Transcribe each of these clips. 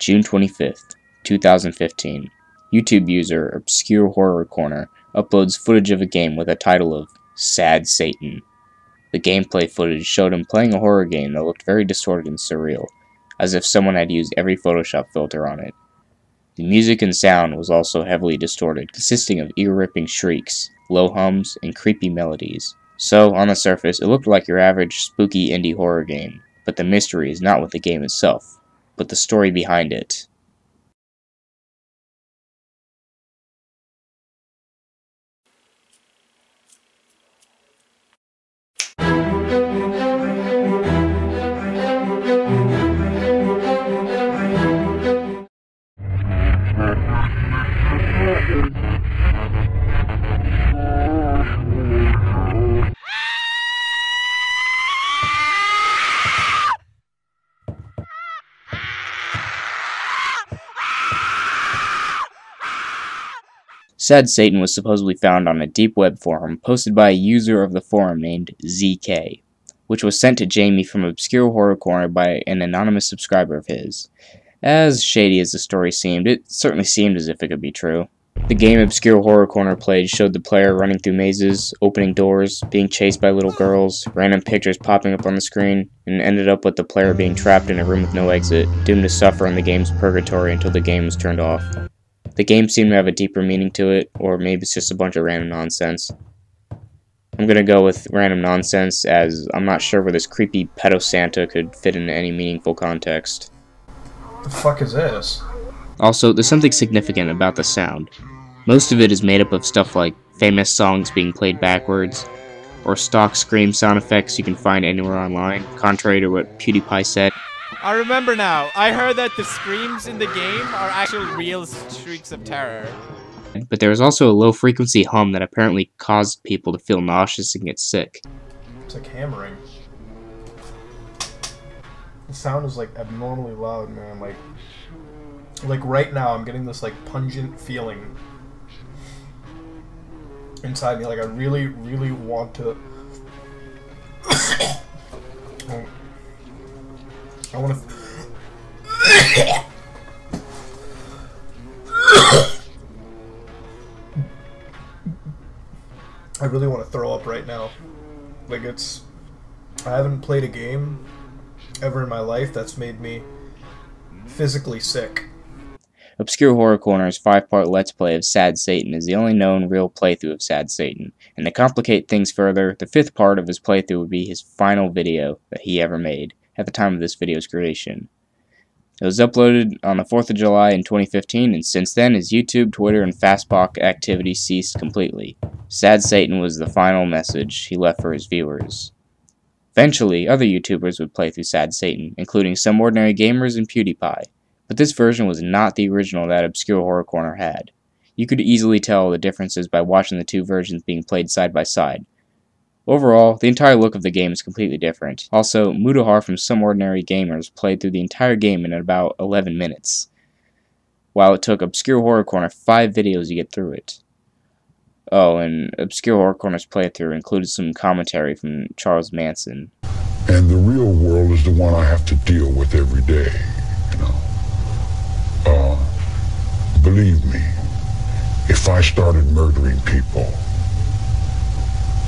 June 25th, 2015. YouTube user Obscure Horror Corner uploads footage of a game with a title of Sad Satan. The gameplay footage showed him playing a horror game that looked very distorted and surreal, as if someone had used every Photoshop filter on it. The music and sound was also heavily distorted, consisting of ear-ripping shrieks, low hums, and creepy melodies. So, on the surface, it looked like your average spooky indie horror game, but the mystery is not with the game itself, but the story behind it. Sad Satan was supposedly found on a deep web forum posted by a user of the forum named ZK, which was sent to Jamie from Obscure Horror Corner by an anonymous subscriber of his. As shady as the story seemed, it certainly seemed as if it could be true. The game Obscure Horror Corner played showed the player running through mazes, opening doors, being chased by little girls, random pictures popping up on the screen, and ended up with the player being trapped in a room with no exit, doomed to suffer in the game's purgatory until the game was turned off. The game seemed to have a deeper meaning to it, or maybe it's just a bunch of random nonsense. I'm gonna go with random nonsense, as I'm not sure where this creepy pedo Santa could fit into any meaningful context. The fuck is this? Also, there's something significant about the sound. Most of it is made up of stuff like famous songs being played backwards, or stock scream sound effects you can find anywhere online, contrary to what PewDiePie said. I remember now. I heard that the screams in the game are actual real shrieks of terror. But there was also a low-frequency hum that apparently caused people to feel nauseous and get sick. It's like hammering. The sound is like abnormally loud, man. Like right now, I'm getting this like pungent feeling inside me. Like I really, really want to. I want to. I really want to throw up right now. Like it's. I haven't played a game ever in my life that's made me physically sick. Obscure Horror Corner's 5-part Let's Play of Sad Satan is the only known real playthrough of Sad Satan, and to complicate things further, the 5th part of his playthrough would be his final video that he ever made, at the time of this video's creation. It was uploaded on the 4th of July in 2015, and since then his YouTube, Twitter, and Fastbox activity ceased completely. Sad Satan was the final message he left for his viewers. Eventually, other YouTubers would play through Sad Satan, including Some Ordinary Gamers and PewDiePie, but this version was not the original that Obscure Horror Corner had. You could easily tell the differences by watching the two versions being played side by side. Overall, the entire look of the game is completely different. Also, Mudahar from Some Ordinary Gamers played through the entire game in about 11 minutes, while it took Obscure Horror Corner 5 videos to get through it. Oh, and Obscure Horror Corner's playthrough included some commentary from Charles Manson. And the real world is the one I have to deal with every day, you know. Believe me, if I started murdering people,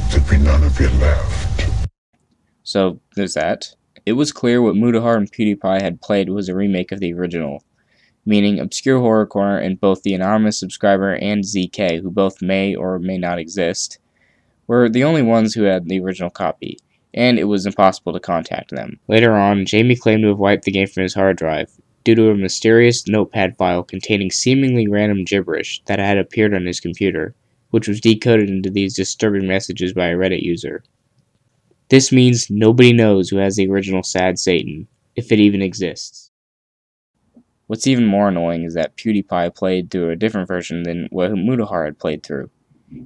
there'd be none of you left. So, there's that. It was clear what Mudahar and PewDiePie had played was a remake of the original, meaning Obscure Horror Corner and both the anonymous subscriber and ZK, who both may or may not exist, were the only ones who had the original copy, and it was impossible to contact them. Later on, Jamie claimed to have wiped the game from his hard drive, due to a mysterious notepad file containing seemingly random gibberish that had appeared on his computer, which was decoded into these disturbing messages by a Reddit user. This means nobody knows who has the original Sad Satan, if it even exists. What's even more annoying is that PewDiePie played through a different version than what Mudahar had played through.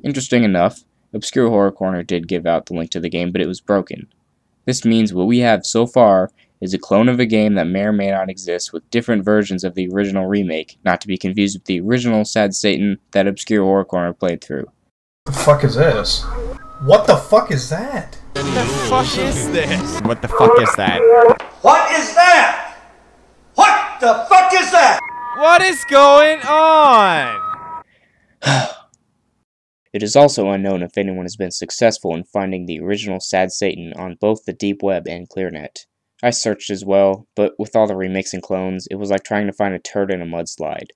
Interesting enough, Obscure Horror Corner did give out the link to the game, but it was broken. This means what we have so far is a clone of a game that may or may not exist with different versions of the original remake, not to be confused with the original Sad Satan that Obscure Horror Corner played through. What the fuck is this? What the fuck is that? What the fuck is this? What the fuck is that? What is that? What The fuck is that? What is going on? It is also unknown if anyone has been successful in finding the original Sad Satan on both the deep web and ClearNet. I searched as well, but with all the remakes and clones, it was like trying to find a turd in a mudslide,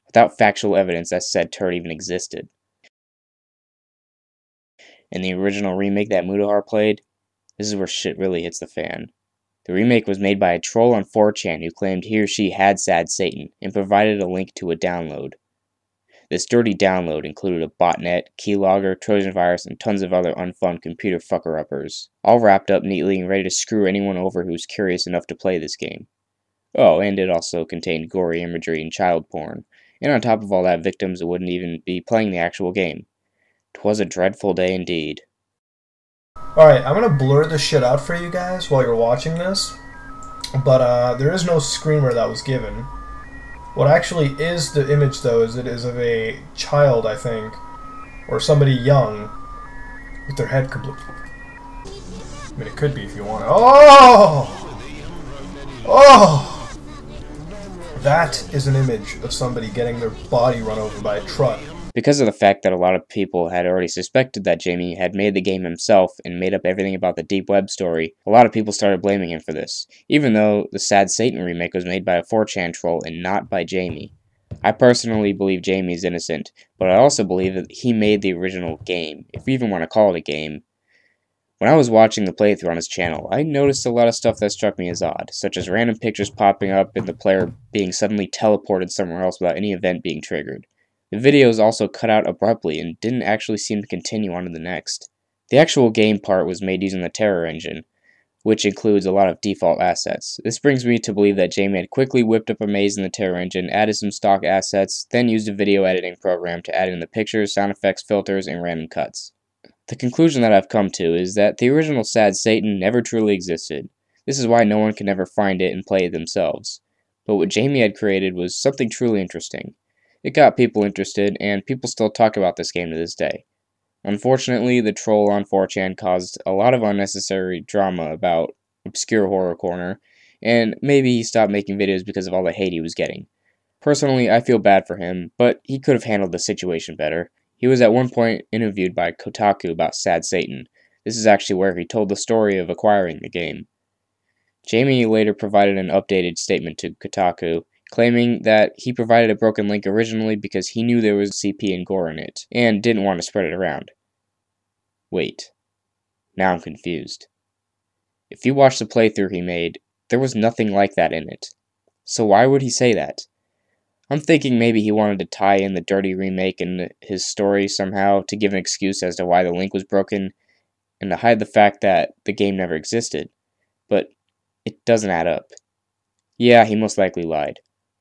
without factual evidence that said turd even existed. In the original remake that Mudahar played, this is where shit really hits the fan. The remake was made by a troll on 4chan who claimed he or she had Sad Satan and provided a link to a download. This dirty download included a botnet, keylogger, Trojan virus, and tons of other unfun computer fucker-uppers, all wrapped up neatly and ready to screw anyone over who was curious enough to play this game. Oh, and it also contained gory imagery and child porn, and on top of all that, victims wouldn't even be playing the actual game. 'Twas a dreadful day indeed. Alright, I'm gonna blur this shit out for you guys while you're watching this, but there is no screamer that was given. What actually is the image, though, is it is of a child, I think, or somebody young, with their head complete. I mean, it could be if you want it. Oh! Oh! That is an image of somebody getting their body run over by a truck. Because of the fact that a lot of people had already suspected that Jamie had made the game himself and made up everything about the deep web story, a lot of people started blaming him for this, even though the Sad Satan remake was made by a 4chan troll and not by Jamie. I personally believe Jamie is innocent, but I also believe that he made the original game, if we even want to call it a game. When I was watching the playthrough on his channel, I noticed a lot of stuff that struck me as odd, such as random pictures popping up and the player being suddenly teleported somewhere else without any event being triggered. The videos also cut out abruptly and didn't actually seem to continue on to the next. The actual game part was made using the Terror engine, which includes a lot of default assets. This brings me to believe that Jamie had quickly whipped up a maze in the Terror engine, added some stock assets, then used a video editing program to add in the pictures, sound effects, filters, and random cuts. The conclusion that I've come to is that the original Sad Satan never truly existed. This is why no one can ever find it and play it themselves. But what Jamie had created was something truly interesting. It got people interested, and people still talk about this game to this day. Unfortunately, the troll on 4chan caused a lot of unnecessary drama about Obscure Horror Corner, and maybe he stopped making videos because of all the hate he was getting. Personally, I feel bad for him, but he could have handled the situation better. He was at one point interviewed by Kotaku about Sad Satan. This is actually where he told the story of acquiring the game. Jamie later provided an updated statement to Kotaku, claiming that he provided a broken link originally because he knew there was CP and gore in it, and didn't want to spread it around. Wait. Now I'm confused. If you watch the playthrough he made, there was nothing like that in it. So why would he say that? I'm thinking maybe he wanted to tie in the dirty remake and his story somehow to give an excuse as to why the link was broken, and to hide the fact that the game never existed. But it doesn't add up. Yeah, he most likely lied.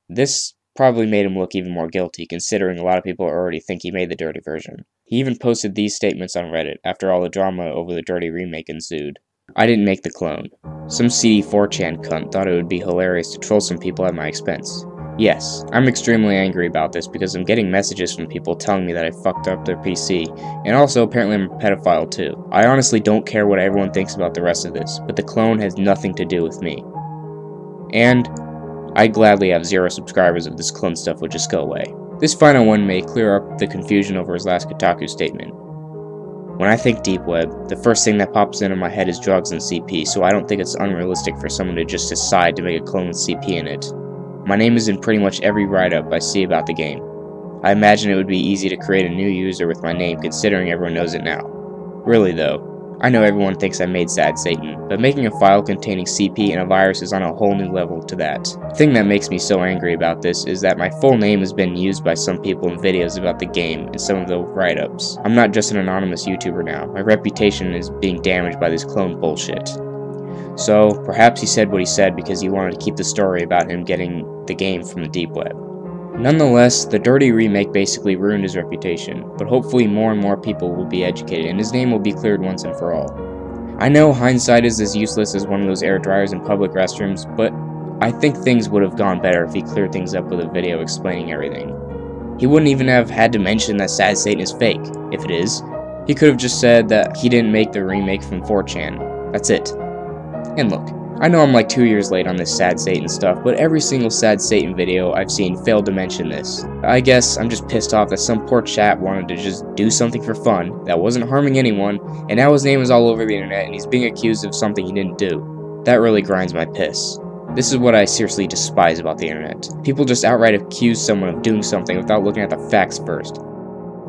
This probably made him look even more guilty, considering a lot of people already think he made the dirty version. He even posted these statements on Reddit after all the drama over the dirty remake ensued. I didn't make the clone. Some seedy 4chan cunt thought it would be hilarious to troll some people at my expense. Yes, I'm extremely angry about this because I'm getting messages from people telling me that I fucked up their PC, and also apparently I'm a pedophile too. I honestly don't care what everyone thinks about the rest of this, but the clone has nothing to do with me. And I'd gladly have 0 subscribers if this clone stuff would just go away. This final one may clear up the confusion over his last Kotaku statement. When I think deep web, the first thing that pops into my head is drugs and CP, so I don't think it's unrealistic for someone to just decide to make a clone with CP in it. My name is in pretty much every write-up I see about the game. I imagine it would be easy to create a new user with my name considering everyone knows it now. Really though, I know everyone thinks I made Sad Satan, but making a file containing CP and a virus is on a whole new level to that. The thing that makes me so angry about this is that my full name has been used by some people in videos about the game in some of the write-ups. I'm not just an anonymous YouTuber now, my reputation is being damaged by this clone bullshit. So, perhaps he said what he said because he wanted to keep the story about him getting the game from the deep web. Nonetheless, the dirty remake basically ruined his reputation, but hopefully more and more people will be educated and his name will be cleared once and for all. I know hindsight is as useless as one of those air dryers in public restrooms, but I think things would have gone better if he cleared things up with a video explaining everything. He wouldn't even have had to mention that Sad Satan is fake, if it is. He could have just said that he didn't make the remake from 4chan. That's it. And look, I know I'm like 2 years late on this Sad Satan stuff, but every single Sad Satan video I've seen failed to mention this. I guess I'm just pissed off that some poor chap wanted to just do something for fun that wasn't harming anyone, and now his name is all over the internet and he's being accused of something he didn't do. That really grinds my piss. This is what I seriously despise about the internet. People just outright accuse someone of doing something without looking at the facts first.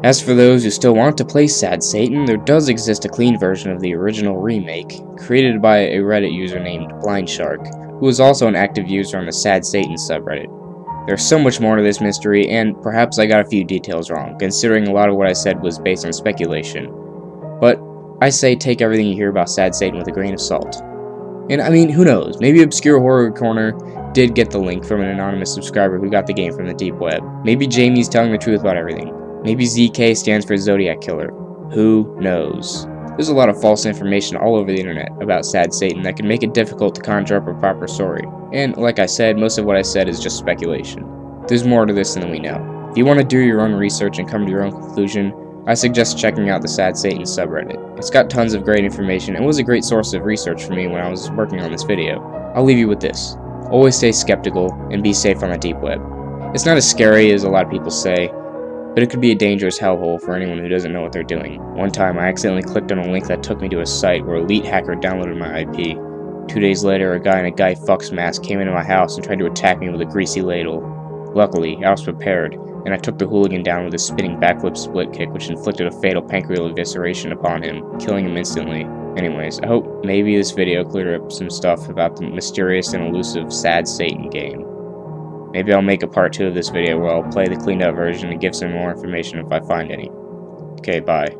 As for those who still want to play Sad Satan, there does exist a clean version of the original remake, created by a Reddit user named BlindShark, who is also an active user on the Sad Satan subreddit. There's so much more to this mystery, and perhaps I got a few details wrong, considering a lot of what I said was based on speculation. But I say take everything you hear about Sad Satan with a grain of salt. And I mean, who knows, maybe Obscure Horror Corner did get the link from an anonymous subscriber who got the game from the deep web. Maybe Jamie's telling the truth about everything. Maybe ZK stands for Zodiac Killer. Who knows? There's a lot of false information all over the internet about Sad Satan that can make it difficult to conjure up a proper story. And like I said, most of what I said is just speculation. There's more to this than we know. If you want to do your own research and come to your own conclusion, I suggest checking out the Sad Satan subreddit. It's got tons of great information and was a great source of research for me when I was working on this video. I'll leave you with this. Always stay skeptical and be safe on the deep web. It's not as scary as a lot of people say, but it could be a dangerous hellhole for anyone who doesn't know what they're doing. One time I accidentally clicked on a link that took me to a site where Elite Hacker downloaded my IP. 2 days later, a guy in a Guy Fawkes mask came into my house and tried to attack me with a greasy ladle. Luckily, I was prepared, and I took the hooligan down with a spinning backflip split kick which inflicted a fatal pancreal evisceration upon him, killing him instantly. Anyways, I hope maybe this video cleared up some stuff about the mysterious and elusive Sad Satan game. Maybe I'll make a part 2 of this video where I'll play the cleaned up version and give some more information if I find any. Okay, bye.